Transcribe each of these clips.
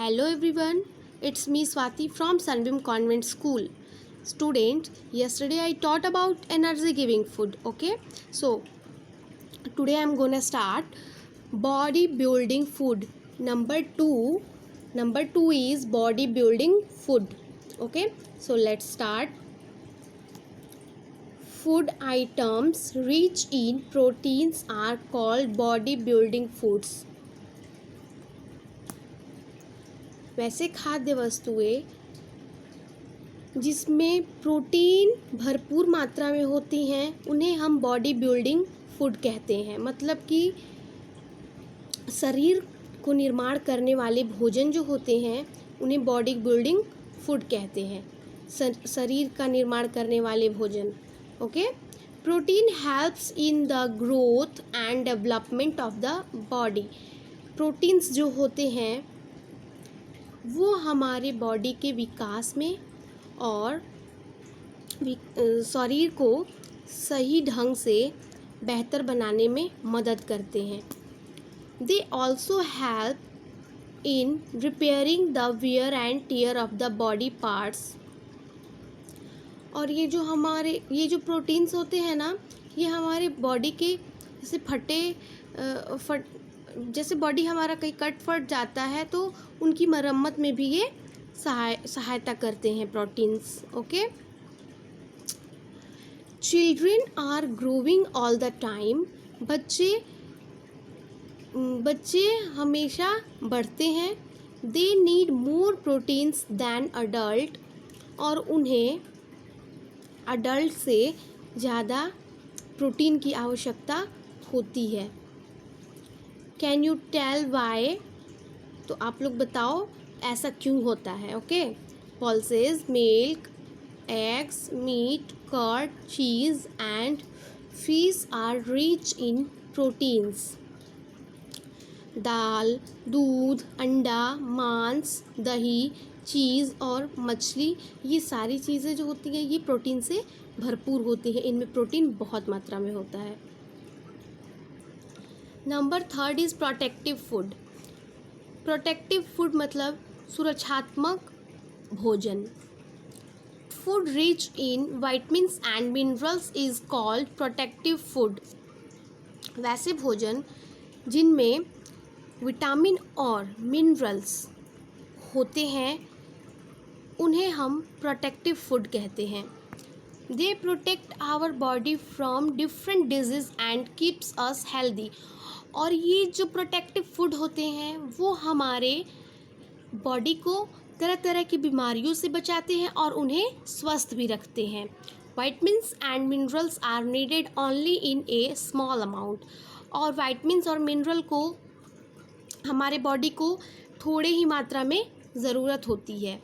Hello everyone, it's me Swati from Sunbeam Convent School. Students, yesterday I taught about energy giving food, okay? So, today I'm gonna start bodybuilding food. Number two is bodybuilding food, okay? So, let's start. Food items rich in proteins are called bodybuilding foods. वैसे खाद्य वस्तुएं जिसमें protein भरपूर मात्रा में होती हैं उन्हें हम बॉडी बिल्डिंग फूड कहते हैं। मतलब कि शरीर को निर्माण करने वाले भोजन जो होते हैं उन्हें बॉडी बिल्डिंग फूड कहते हैं। शरीर का निर्माण करने वाले भोजन, okay. Protein helps in the growth and development of the body. Proteins जो होते हैं वो हमारे बॉडी के विकास में और शरीर को सही ढंग से बेहतर बनाने में मदद करते हैं। They also help in repairing the wear and tear of the body parts. और ये जो प्रोटीन्स होते हैं ना, ये हमारे बॉडी के जैसे बॉडी हमारा कहीं कट फट जाता है तो उनकी मरम्मत में भी ये सहायता करते हैं proteins, okay. Children are growing all the time. बच्चे हमेशा बढ़ते हैं। They need more proteins than adult. और उन्हें अडल्ट से ज़्यादा प्रोटीन की आवश्यकता होती है। Can you tell why? तो आप लोग बताओ ऐसा क्यों होता है, okay. Pulses, milk, eggs, meat, curd, cheese and fish are rich in proteins. दाल, दूध, अंडा, मांस, दही, चीज़ और मछली, ये सारी चीज़ें जो होती हैं ये प्रोटीन से भरपूर होती हैं। इनमें प्रोटीन बहुत मात्रा में होता है। Number third is protective food. Protective food मतलब सुरक्षात्मक भोजन। Food rich in vitamins and minerals is called protective food. वैसे भोजन जिनमें विटामिन और मिनरल्स होते हैं उन्हें हम प्रोटेक्टिव फूड कहते हैं। They protect our body from different disease and keeps us healthy. और ये जो प्रोटेक्टिव फूड होते हैं वो हमारे बॉडी को तरह तरह की बीमारियों से बचाते हैं और उन्हें स्वस्थ भी रखते हैं। Vitamins and minerals are needed only in a small amount. और विटामिन्स और मिनरल को हमारे बॉडी को थोड़े ही मात्रा में ज़रूरत होती है।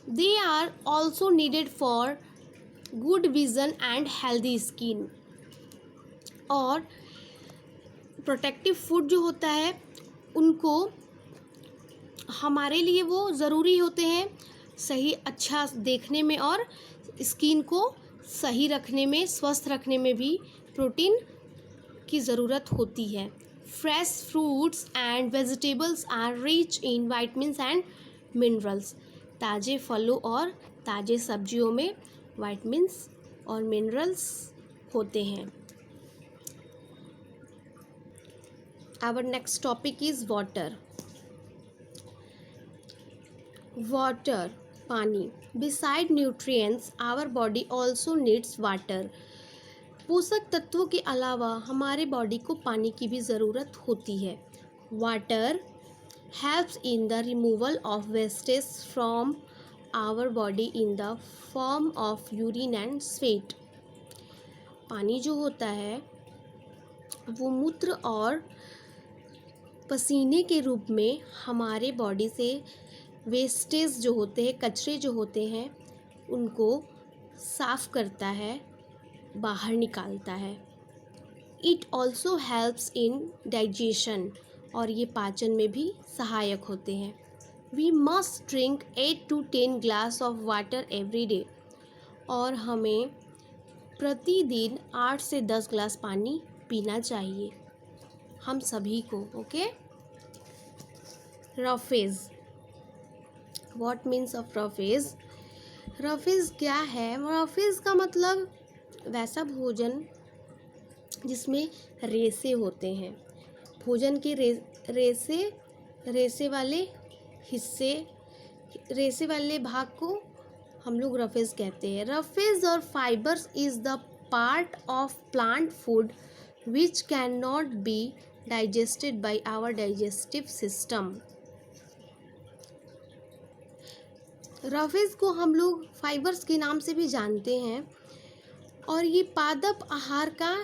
They are also needed for good vision and healthy skin. और प्रोटेक्टिव फूड जो होता है उनको हमारे लिए वो ज़रूरी होते हैं सही अच्छा देखने में और स्किन को सही रखने में, स्वस्थ रखने में भी प्रोटीन की ज़रूरत होती है। Fresh fruits and vegetables are rich in vitamins and minerals. ताज़े फलों और ताज़े सब्जियों में विटामिन्स और मिनरल्स होते हैं। Our next topic is water. Water, पानी. Beside nutrients, our body also needs water. पोषक तत्वों के अलावा हमारे बॉडी को पानी की भी ज़रूरत होती है। Water helps in the removal of wastage from our body in the form of urine and sweat. पानी जो होता है वो मूत्र और पसीने के रूप में हमारे बॉडी से वेस्टेज जो होते हैं, कचरे जो होते हैं, उनको साफ़ करता है, बाहर निकालता है। It also helps in digestion. और ये पाचन में भी सहायक होते हैं। We must drink 8 to 10 glass of water every day. और हमें प्रतिदिन 8 से 10 ग्लास पानी पीना चाहिए हम सभी को, okay. Roughage what means of roughage? Roughage क्या है? रफेज का मतलब वैसा भोजन जिसमें रेसे होते हैं। भोजन के रेसे रेसे वाले हिस्से, रेसे वाले भाग को हम लोग रफेज कहते हैं। रफेज और fibres is the part of plant food which can not be digested by our digestive system. Roughage को हम लोग फाइबर्स के नाम से भी जानते हैं और ये पादप आहार का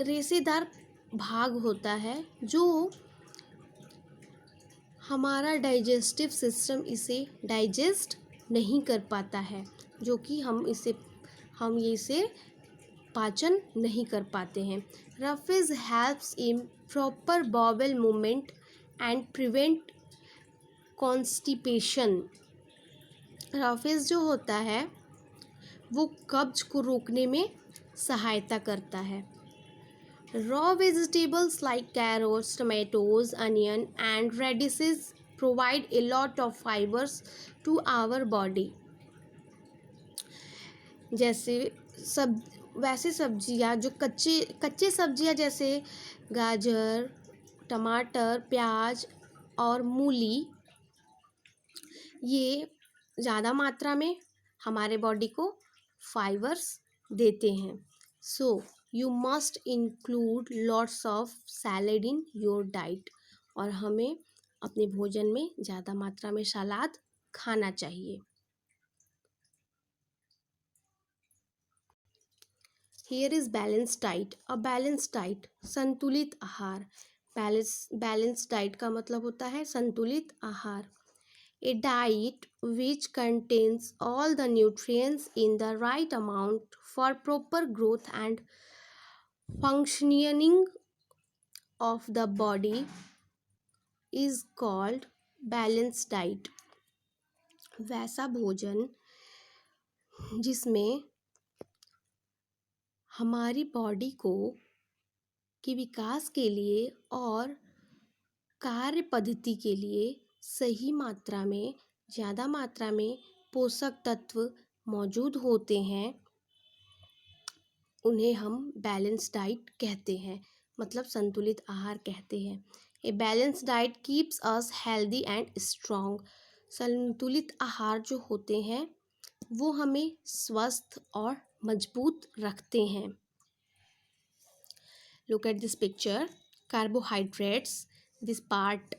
रेसेदार भाग होता है जो हमारा डाइजेस्टिव सिस्टम इसे डाइजेस्ट नहीं कर पाता है, जो कि हम इसे पाचन नहीं कर पाते हैं। Roughage helps in proper bowel movement and prevent constipation. Roughage जो होता है वो कब्ज को रोकने में सहायता करता है। Raw vegetables like carrots, tomatoes, onion and radishes provide a lot of fibers to our body. वैसे सब्जियां जो कच्चे सब्जियां जैसे गाजर, टमाटर, प्याज और मूली, ये ज़्यादा मात्रा में हमारे बॉडी को फाइबर्स देते हैं। So you must include lots of salad in your diet. और हमें अपने भोजन में ज़्यादा मात्रा में सलाद खाना चाहिए। Here is balance diet. A balance diet, संतुलित आहार। बैलेंस डाइट का मतलब होता है संतुलित आहार। A diet which contains all the nutrients in the right amount for proper growth and functioning of the body is called balanced diet. वैसा भोजन जिसमें हमारी बॉडी के विकास के लिए और कार्य पद्धति के लिए सही मात्रा में, ज़्यादा मात्रा में पोषक तत्व मौजूद होते हैं, उन्हें हम बैलेंस डाइट कहते हैं, मतलब संतुलित आहार कहते हैं। A balance diet keeps us healthy and strong. संतुलित आहार जो होते हैं वो हमें स्वस्थ और मजबूत रखते हैं। Look at this picture. Carbohydrates, this part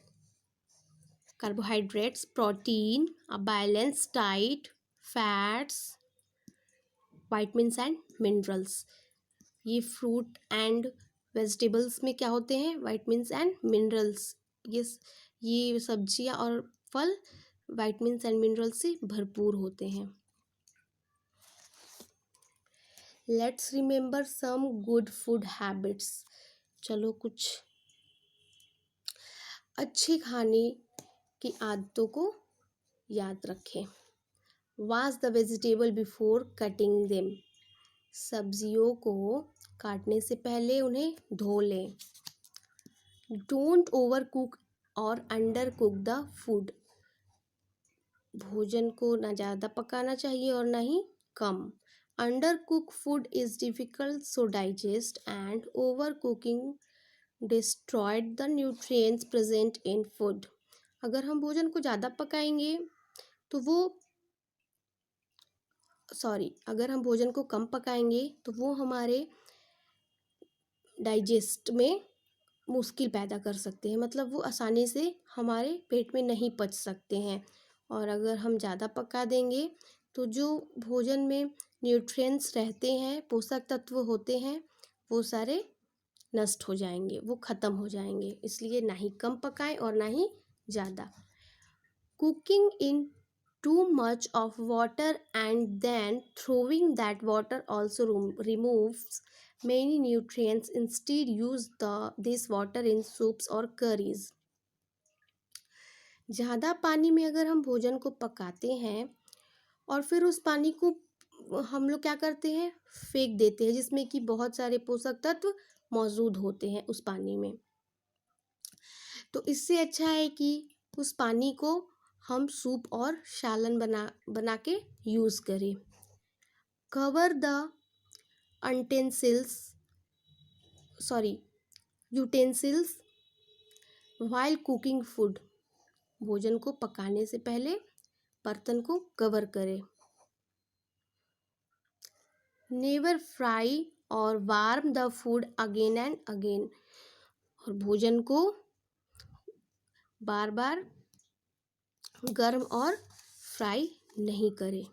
carbohydrates, protein, a balanced diet, fats, vitamins and minerals। ये फ्रूट एंड वेजिटेबल्स में क्या होते हैं? Vitamins and minerals. ये सब्जियां और फल विटामिन्स एंड मिनरल्स से भरपूर होते हैं। Let's remember some good food habits. चलो कुछ अच्छे खाने की आदतों को याद रखें। Wash the vegetable before cutting them. सब्जियों को काटने से पहले उन्हें धो लें। डोंट ओवर कुक और अंडर कुक द फूड। भोजन को ना ज़्यादा पकाना चाहिए और ना ही कम। Under cook food is difficult so digest and over cooking destroyed the nutrients present in food. अगर हम भोजन को ज़्यादा पकाएंगे तो अगर हम भोजन को कम पकाएंगे तो वो हमारे डाइजेस्ट में मुश्किल पैदा कर सकते हैं, मतलब वो आसानी से हमारे पेट में नहीं पच सकते हैं। और अगर हम ज़्यादा पका देंगे तो जो भोजन में न्यूट्रिएंट्स रहते हैं, पोषक तत्व होते हैं, वो सारे नष्ट हो जाएंगे, वो ख़त्म हो जाएंगे। इसलिए ना ही कम पकाएं और ना ही ज़्यादा। Cooking in too much of water and then throwing that water also removes many nutrients. Instead use this water in soups or curries। ज़्यादा पानी में अगर हम भोजन को पकाते हैं और फिर उस पानी को हम लोग क्या करते हैं? फेंक देते हैं, जिसमें कि बहुत सारे पोषक तत्व मौजूद होते हैं उस पानी में। तो इससे अच्छा है कि उस पानी को हम सूप और सालन बना के यूज़ करें। Cover the utensils utensils while cooking food. भोजन को पकाने से पहले बर्तन को कवर करें। नेवर फ्राई और warm the food again and again. और भोजन को बार बार गर्म और फ्राई नहीं करें।